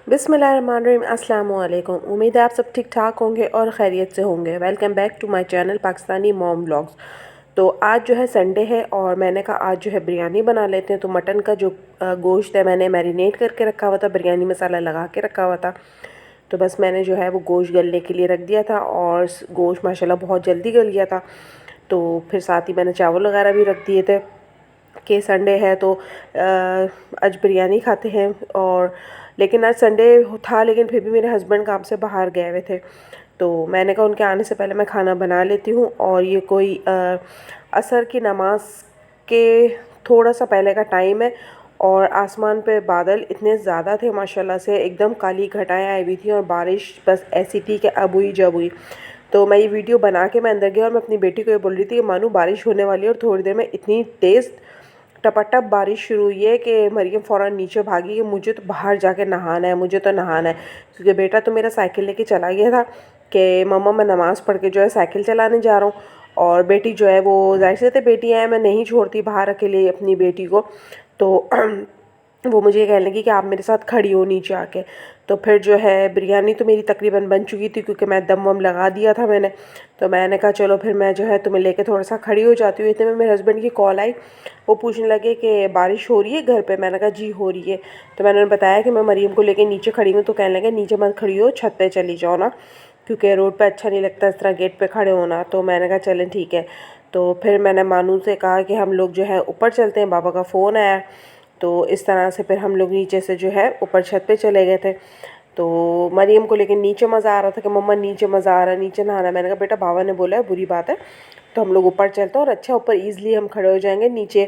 बिस्मिल्लाहिर्रहमानिर्रहीम। अस्सलाम वालेकुम। उम्मीद है आप सब ठीक ठाक होंगे और खैरियत से होंगे। Welcome back to my channel Pakistani mom vlogs. तो आज जो है संडे है और मैंने कहा आज जो है बिरयानी बना लेते हैं। तो मटन का जो गोश्त है मैंने मैरिनेट करके रखा हुआ था, बिरयानी मसाला लगा के रखा हुआ था। तो बस मैंने जो है वो गोश्त गलने के लिए रख दिया था और गोश्त माशाल्लाह बहुत जल्दी गल गया था। तो फिर साथ ही मैंने चावल वगैरह भी रख दिए थे कि संडे है तो आज बिरयानी खाते हैं। और लेकिन आज संडे था लेकिन फिर भी मेरे हस्बैंड काम से बाहर गए हुए थे। तो मैंने कहा उनके आने से पहले मैं खाना बना लेती हूँ। और ये कोई असर की नमाज के थोड़ा सा पहले का टाइम है और आसमान पे बादल इतने ज़्यादा थे माशाल्लाह से, एकदम काली घटाएं आई हुई थी और बारिश बस ऐसी थी कि अब हुई जब हुई। तो मैं ये वीडियो बना के मैं अंदर गई और मैं अपनी बेटी को ये बोल रही थी कि मानू बारिश होने वाली है। और थोड़ी देर में इतनी तेज़ टपाटप बारिश शुरू हुई है कि मरियम फ़ौरन नीचे भागी कि मुझे तो बाहर जाके नहाना है, मुझे तो नहाना है। क्योंकि बेटा तो मेरा साइकिल लेके चला गया था कि मम्मा मैं नमाज़ पढ़ के जो है साइकिल चलाने जा रहा हूँ। और बेटी जो है वो ज़ाहिर सी बात है बेटी है, मैं नहीं छोड़ती बाहर अकेले अपनी बेटी को। तो वो मुझे कहने लगी कि आप मेरे साथ खड़ी हो नीचे आके। तो फिर जो है बिरयानी तो मेरी तकरीबन बन चुकी थी क्योंकि मैं दम वम लगा दिया था मैंने। तो मैंने कहा चलो फिर मैं जो है तुम्हें लेके थोड़ा सा खड़ी हो जाती हूँ। इतने में मेरे हस्बैंड की कॉल आई, वो पूछने लगे कि बारिश हो रही है घर पे। मैंने कहा जी हो रही है। तो मैंने उन्हें बताया कि मैं मरीम को लेके नीचे खड़ी हूँ। तो कहने लगे नीचे मत खड़ी हो, छत पे चली जाओ ना, क्योंकि रोड पे अच्छा नहीं लगता इस तरह गेट पे खड़े होना। तो मैंने कहा चलें ठीक है। तो फिर मैंने मानू से कहा कि हम लोग जो है ऊपर चलते हैं, बाबा का फ़ोन आया। तो इस तरह से फिर हम लोग नीचे से जो है ऊपर छत पे चले गए थे। तो मरियम को लेकिन नीचे मज़ा आ रहा था कि मम्मा नीचे मज़ा आ रहा है, नीचे नहाना। मैंने कहा बेटा बाबा ने बोला है बुरी बात है, तो हम लोग ऊपर चलते हैं और अच्छा ऊपर ईज़िली हम खड़े हो जाएंगे, नीचे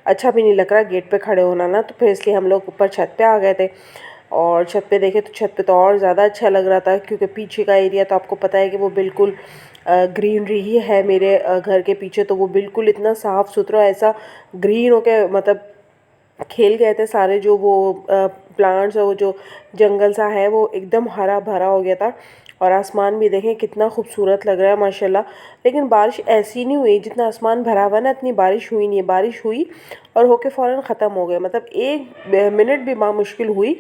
अच्छा भी नहीं लग रहा गेट पे खड़े होना ना। तो फिर इसलिए हम लोग ऊपर छत पे आ गए थे। और छत पे देखे तो छत पे तो और ज़्यादा अच्छा लग रहा था क्योंकि पीछे का एरिया तो आपको पता है कि वो बिल्कुल ग्रीनरी ही है मेरे घर के पीछे। तो वो बिल्कुल इतना साफ़ सुथरा ऐसा ग्रीन हो के मतलब खेल गए थे सारे जो वो प्लांट्स और वो जो जंगल सा है वो एकदम हरा भरा हो गया था। और आसमान भी देखें कितना खूबसूरत लग रहा है माशाल्लाह। लेकिन बारिश ऐसी नहीं हुई, जितना आसमान भरा हुआ ना इतनी बारिश हुई नहीं है। बारिश हुई और होके फ़ौरन ख़त्म हो गई, मतलब एक मिनट भी मुश्किल हुई,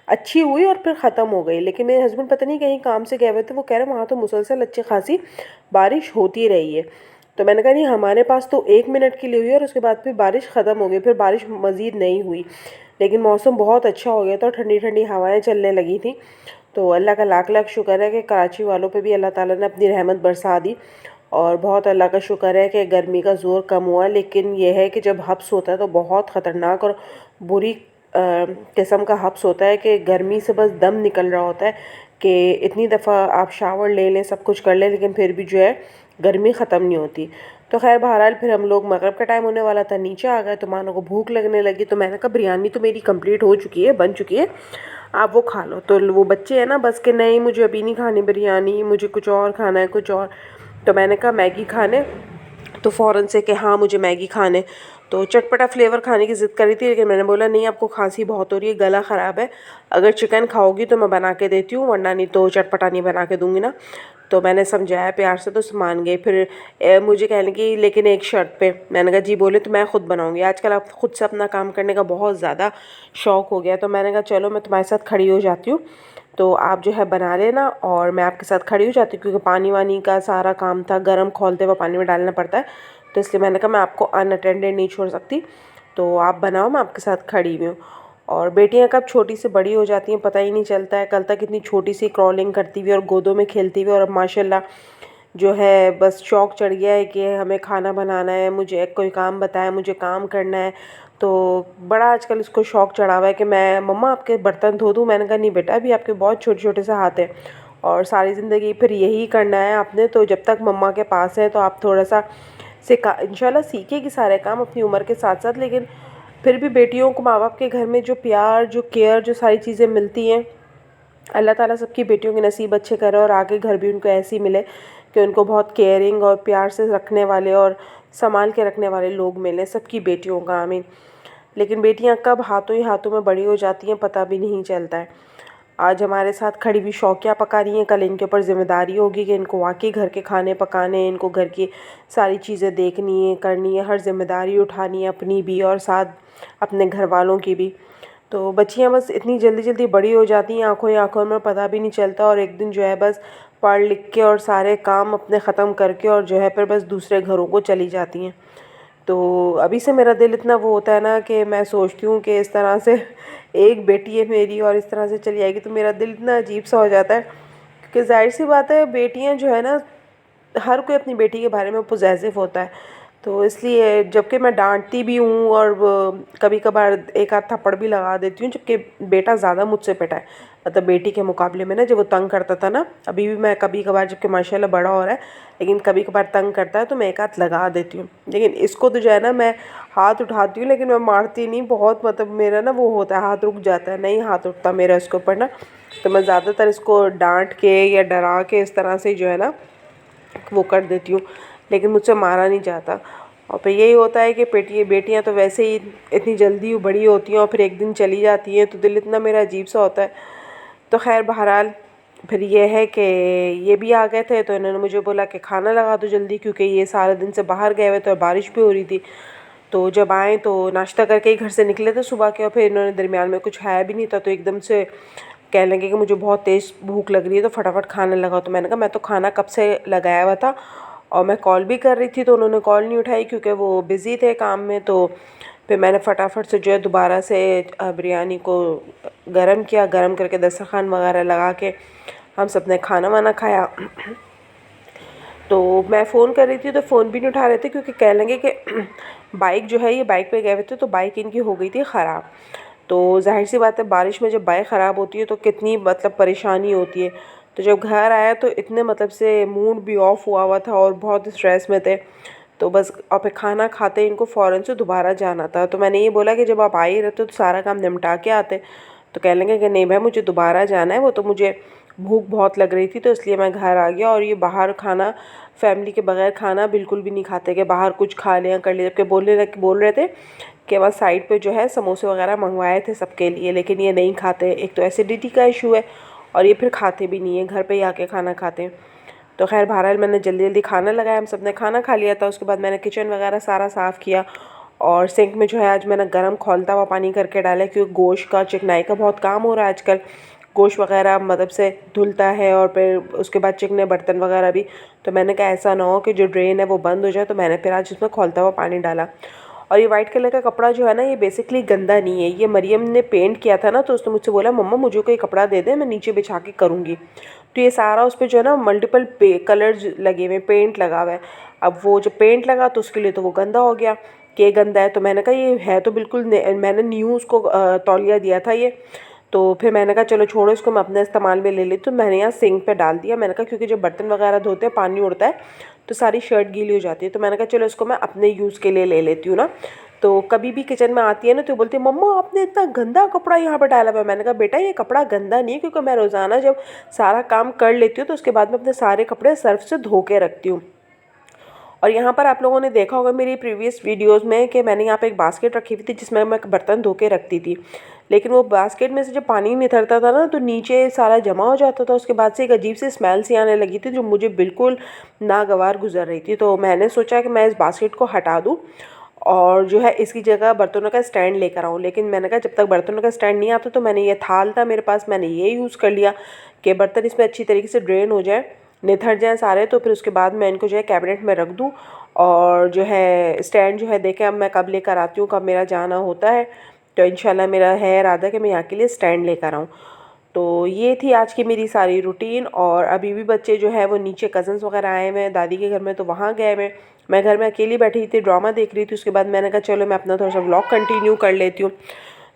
अच्छी हुई और फिर ख़त्म हो गई। लेकिन मेरे हस्बैंड पता नहीं कहीं काम से गए हुए थे, वो कह रहे वहाँ तो मुसलसल अच्छी खासी बारिश होती रही है। तो मैंने कहा नहीं हमारे पास तो एक मिनट के लिए हुई और उसके बाद फिर बारिश ख़त्म हो गई, फिर बारिश मज़ीद नहीं हुई। लेकिन मौसम बहुत अच्छा हो गया था और ठंडी ठंडी हवाएं चलने लगी थी। तो अल्लाह का लाख लाख शुक्र है कि कराची वालों पे भी अल्लाह ताला ने अपनी रहमत बरसा दी। और बहुत अल्लाह का शुक्र है कि गर्मी का ज़ोर कम हुआ। लेकिन यह है कि जब हब्स होता है तो बहुत ख़तरनाक और बुरी किस्म का हब्स होता है कि गर्मी से बस दम निकल रहा होता है कि इतनी दफ़ा आप शावर ले लें सब कुछ कर लें लेकिन फिर भी जो है गर्मी ख़त्म नहीं होती। तो खैर बहरहाल फिर हम लोग मगरिब का टाइम होने वाला था, नीचे आ गए। तो मानो को भूख लगने लगी तो मैंने कहा बिरयानी तो मेरी कंप्लीट हो चुकी है, बन चुकी है, आप वो खा लो। तो वो बच्चे हैं ना बस के नहीं मुझे अभी नहीं खानी बिरयानी, मुझे कुछ और खाना है कुछ और। तो मैंने कहा मैगी खाने, तो फ़ौरन से कि हाँ मुझे मैगी खाने। तो चटपटा फ्लेवर खाने की ज़िद कर रही थी लेकिन मैंने बोला नहीं आपको खांसी बहुत हो रही है, गला ख़राब है, अगर चिकन खाओगी तो मैं बना के देती हूँ वरना नहीं तो चटपटा नहीं बना के दूँगी ना। तो मैंने समझाया प्यार से तो मान गई। फिर मुझे कहने की लेकिन एक शर्त पे। मैंने कहा जी बोले तो मैं ख़ुद बनाऊँगी। आजकल आप ख़ुद से अपना काम करने का बहुत ज़्यादा शौक़ हो गया। तो मैंने कहा चलो मैं तुम्हारे साथ खड़ी हो जाती हूँ, तो आप जो है बना लेना और मैं आपके साथ खड़ी हो जाती हूँ। क्योंकि पानी वानी का सारा काम था, गर्म खोलते हुए पानी में डालना पड़ता है। तो इसलिए मैंने कहा मैं आपको अनअटेंडेड नहीं छोड़ सकती, तो आप बनाओ मैं आपके साथ खड़ी हुई हूँ। और बेटियां कब छोटी से बड़ी हो जाती हैं पता ही नहीं चलता है। कल तक इतनी छोटी सी क्रॉलिंग करती हुई और गोदों में खेलती हुई, और अब माशाल्लाह जो है बस शौक़ चढ़ गया है कि हमें खाना बनाना है, मुझे कोई काम बताया, मुझे काम करना है। तो बड़ा आजकल इसको शौक़ चढ़ा हुआ है कि मैं मम्मा आपके बर्तन धो दूँ। मैंने कहा नहीं बेटा अभी आपके बहुत छोटे छोटे से हाथ हैं और सारी ज़िंदगी फिर यही करना है आपने। तो जब तक मम्मा के पास है तो आप थोड़ा सा इंशाल्लाह सीखेगी सारे काम अपनी उम्र के साथ साथ। लेकिन फिर भी बेटियों को माँ बाप के घर में जो प्यार जो केयर जो सारी चीज़ें मिलती हैं, अल्लाह ताला सबकी बेटियों के नसीब अच्छे करे और आगे घर भी उनको ऐसी मिले कि उनको बहुत केयरिंग और प्यार से रखने वाले और संभाल के रखने वाले लोग मिले सबकी बेटियों का, आमीन। लेकिन बेटियां कब हाथों ही हाथों में बड़ी हो जाती हैं पता भी नहीं चलता है। आज हमारे साथ खड़ी हुई शौकिया पका रही हैं, कल इनके ऊपर ज़िम्मेदारी होगी कि इनको वाकई घर के खाने पकाने हैं, इनको घर की सारी चीज़ें देखनी है करनी है, हर ज़िम्मेदारी उठानी है अपनी भी और साथ अपने घर वालों की भी। तो बच्चियाँ बस इतनी जल्दी जल्दी बड़ी हो जाती हैं, आँखों ही आँखों में पता भी नहीं चलता, और एक दिन जो है बस पढ़ लिख के और सारे काम अपने ख़त्म करके और जो है फिर बस दूसरे घरों को चली जाती हैं। तो अभी से मेरा दिल इतना वो होता है ना कि मैं सोचती हूँ कि इस तरह से एक बेटी है मेरी और इस तरह से चली जाएगी, तो मेरा दिल इतना अजीब सा हो जाता है। क्योंकि ज़ाहिर सी बात है, बेटियाँ जो है ना, हर कोई अपनी बेटी के बारे में पॉसेसिव होता है। तो इसलिए जबकि मैं डांटती भी हूँ और कभी कभार एक आध थप्पड़ भी लगा देती हूँ, जबकि बेटा ज़्यादा मुझसे पिटा है, मतलब बेटी के मुकाबले में ना। जब वो तंग करता था ना, अभी भी मैं कभी कभार, जबकि माशाल्लाह बड़ा हो रहा है, लेकिन कभी कभार तंग करता है तो मैं एक हाथ लगा देती हूँ। लेकिन इसको तो जो है ना, मैं हाथ उठाती हूँ लेकिन मैं मारती नहीं, बहुत मतलब मेरा ना वो होता है, हाथ रुक जाता है, नहीं हाथ उठता मेरा इसके ऊपर ना। तो मैं ज़्यादातर इसको डांट के या डरा के इस तरह से जो है ना वो कर देती हूँ, लेकिन मुझसे मारा नहीं जाता। और फिर यही होता है कि बेटियाँ तो वैसे ही इतनी जल्दी बड़ी होती हैं और फिर एक दिन चली जाती हैं, तो दिल इतना मेरा अजीब सा होता है। तो खैर बहरहाल फिर ये है कि ये भी आ गए थे, तो इन्होंने मुझे बोला कि खाना लगा दो जल्दी, क्योंकि ये सारे दिन से बाहर गए हुए थे और बारिश भी हो रही थी। तो जब आए तो नाश्ता करके ही घर से निकले थे सुबह के, और फिर इन्होंने दरमियान में कुछ खाया भी नहीं था, तो एकदम से कहने लगे कि मुझे बहुत तेज़ भूख लग रही है, तो फटाफट खाना लगाओ। तो मैंने कहा मैं तो खाना कब से लगाया हुआ था, और मैं कॉल भी कर रही थी, तो उन्होंने कॉल नहीं उठाई क्योंकि वो बिज़ी थे काम में। तो फिर मैंने फटाफट से जो है दोबारा से बिरयानी को गरम किया, गरम करके दस्तरखान वगैरह लगा के हम सब ने खाना वाना खाया। तो मैं फ़ोन कर रही थी तो फ़ोन भी नहीं उठा रहे थे, क्योंकि कह लेंगे कि बाइक जो है, ये बाइक पे गए हुए थे तो बाइक इनकी हो गई थी ख़राब। तो ज़ाहिर सी बात है, बारिश में जब बाइक ख़राब होती है तो कितनी मतलब परेशानी होती है। तो जब घर आया तो इतने मतलब से मूड भी ऑफ हुआ था और बहुत स्ट्रेस में थे। तो बस और फिर खाना खाते इनको फ़ौरन से दोबारा जाना था। तो मैंने ये बोला कि जब आप आ ही रहते हो तो सारा काम निपटा के आते। तो कह लेंगे कि नहीं भाई, मुझे दोबारा जाना है, वो तो मुझे भूख बहुत लग रही थी तो इसलिए मैं घर आ गया। और ये बाहर खाना, फैमिली के बगैर खाना बिल्कुल भी नहीं खाते कि बाहर कुछ खा लें कर ले। जबकि बोल रहे थे कि वहाँ साइड पे जो है समोसे वगैरह मंगवाए थे सबके लिए, लेकिन ये नहीं खाते। एक तो एसिडिटी का इशू है और ये फिर खाते भी नहीं है, घर पे ही आके खाना खाते हैं। तो खैर बहरहाल मैंने जल्दी जल्दी खाना लगाया, हम सब ने खाना खा लिया था। उसके बाद मैंने किचन वगैरह सारा साफ़ किया, और सिंक में जो है आज मैंने गर्म खौलता हुआ पानी करके डाला, क्योंकि गोश्त का चिकनाई का बहुत काम हो रहा है आजकल। गोश्त वगैरह मतलब से धुलता है और फिर उसके बाद चिकने बर्तन वगैरह भी। तो मैंने कहा ऐसा ना हो कि जो ड्रेन है वो बंद हो जाए, तो मैंने फिर आज उसमें खौलता हुआ पानी डाला। और ये वाइट कलर का कपड़ा जो है ना, ये बेसिकली गंदा नहीं है। ये मरियम ने पेंट किया था ना, तो उसने मुझसे बोला मम्मा मुझे कोई कपड़ा दे दे, मैं नीचे बिछा के करूँगी। तो ये सारा उस पर जो है ना मल्टीपल कलर्स लगे हुए, पेंट लगा हुआ है। अब वो जो पेंट लगा तो उसके लिए तो वो गंदा हो गया कि ये गंदा है। तो मैंने कहा ये है तो बिल्कुल मैंने न्यू उसको तौलिया दिया था ये। तो फिर मैंने कहा चलो छोड़ो इसको, मैं अपने इस्तेमाल में ले लेती। तो मैंने यहाँ सिंक पे डाल दिया। मैंने कहा क्योंकि जब बर्तन वगैरह धोते हैं पानी उड़ता है तो सारी शर्ट गीली हो जाती है। तो मैंने कहा चलो इसको मैं अपने यूज़ के लिए ले लेती हूँ ना। तो कभी भी किचन में आती है ना तो बोलती है मम्मा आपने इतना गंदा कपड़ा यहाँ पर डाला हुआ है। मैंने कहा बेटा ये कपड़ा गंदा नहीं है, क्योंकि मैं रोज़ाना जब सारा काम कर लेती हूँ तो उसके बाद में अपने सारे कपड़े सर्फ से धो के रखती हूँ। और यहाँ पर आप लोगों ने देखा होगा मेरी प्रीवियस वीडियोस में कि मैंने यहाँ पे एक बास्केट रखी हुई थी जिसमें मैं बर्तन धो के रखती थी। लेकिन वो बास्केट में से जब पानी निकलता था ना तो नीचे सारा जमा हो जाता था। उसके बाद से एक अजीब सी स्मेल सी आने लगी थी जो मुझे बिल्कुल नागवार गुजर रही थी। तो मैंने सोचा कि मैं इस बास्केट को हटा दूँ और जो है इसकी जगह बर्तनों का स्टैंड लेकर आऊँ। लेकिन मैंने कहा जब तक बर्तनों का स्टैंड नहीं आता, तो मैंने ये थाल था मेरे पास, मैंने ये यूज़ कर लिया कि बर्तन इसमें अच्छी तरीके से ड्रेन हो जाए, निथर जाएँ सारे। तो फिर उसके बाद मैं इनको जो है कैबिनेट में रख दूँ। और जो है स्टैंड जो है देखें अब मैं कब लेकर आती हूँ, कब मेरा जाना होता है। तो इंशाल्लाह मेरा है इरादा कि मैं यहाँ के लिए स्टैंड लेकर आऊँ। तो ये थी आज की मेरी सारी रूटीन। और अभी भी बच्चे जो है वो नीचे कज़न्स वगैरह आए हुए हैं दादी के घर में, तो वहाँ गए हुए। मैं घर में अकेली बैठी थी, ड्रामा देख रही थी। उसके बाद मैंने कहा चलो मैं अपना थोड़ा सा व्लॉग कंटिन्यू कर लेती हूँ।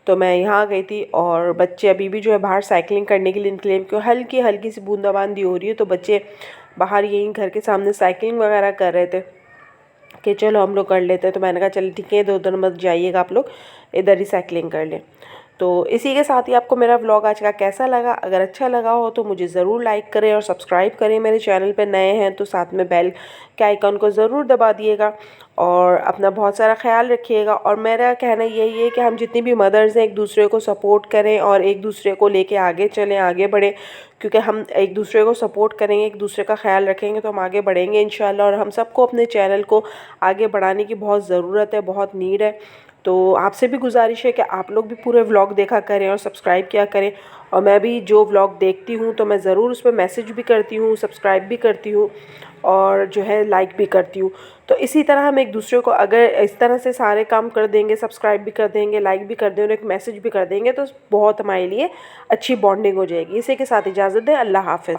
तो मैं यहाँ आ गई थी और बच्चे अभी भी जो है बाहर साइकिलिंग करने के लिए निकले, क्योंकि हल्की हल्की सी बूंदाबांदी हो रही है। तो बच्चे बाहर यहीं घर के सामने साइकिलिंग वगैरह कर रहे थे कि चलो हम लोग कर लेते हैं। तो मैंने कहा चलो ठीक है, इधर उधर मत जाइएगा आप लोग, इधर ही साइकिलिंग कर लें। तो इसी के साथ ही आपको मेरा व्लॉग आज का कैसा लगा? अगर अच्छा लगा हो तो मुझे ज़रूर लाइक करें और सब्सक्राइब करें। मेरे चैनल पे नए हैं तो साथ में बेल के आइकन को ज़रूर दबा दिएगा। और अपना बहुत सारा ख्याल रखिएगा। और मेरा कहना यही है कि हम जितनी भी मदर्स हैं एक दूसरे को सपोर्ट करें और एक दूसरे को लेके आगे चलें, आगे बढ़ें। क्योंकि हम एक दूसरे को सपोर्ट करेंगे, एक दूसरे का ख्याल रखेंगे तो हम आगे बढ़ेंगे इंशाल्लाह। और हम सबको अपने चैनल को आगे बढ़ाने की बहुत ज़रूरत है, बहुत नीड है। तो आपसे भी गुजारिश है कि आप लोग भी पूरे व्लॉग देखा करें और सब्सक्राइब किया करें। और मैं भी जो व्लॉग देखती हूँ तो मैं ज़रूर उस पर मैसेज भी करती हूँ, सब्सक्राइब भी करती हूँ और जो है लाइक भी करती हूँ। तो इसी तरह हम एक दूसरे को अगर इस तरह से सारे काम कर देंगे, सब्सक्राइब भी कर देंगे, लाइक भी कर देंगे और एक मैसेज भी कर देंगे, तो बहुत हमारे लिए अच्छी बॉन्डिंग हो जाएगी। इसी के साथ इजाज़त दें। अल्लाह हाफ़िज़।